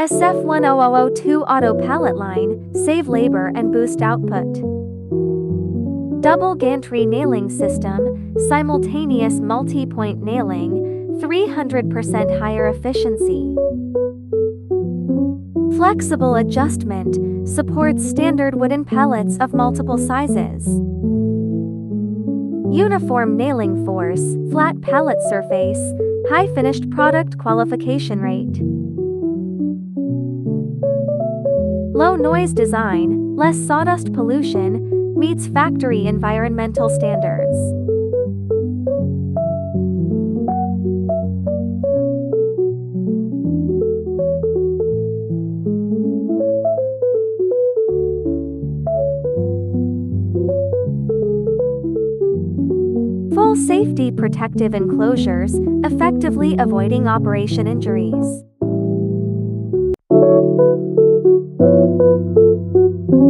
SF10002 Auto Pallet Line, save labor and boost output. Double gantry nailing system, simultaneous multi-point nailing, 300% higher efficiency. Flexible adjustment, supports standard wooden pallets of multiple sizes. Uniform nailing force, flat pallet surface, high finished product qualification rate. Low noise design, less sawdust pollution, meets factory environmental standards. Full safety protective enclosures, effectively avoiding operation injuries.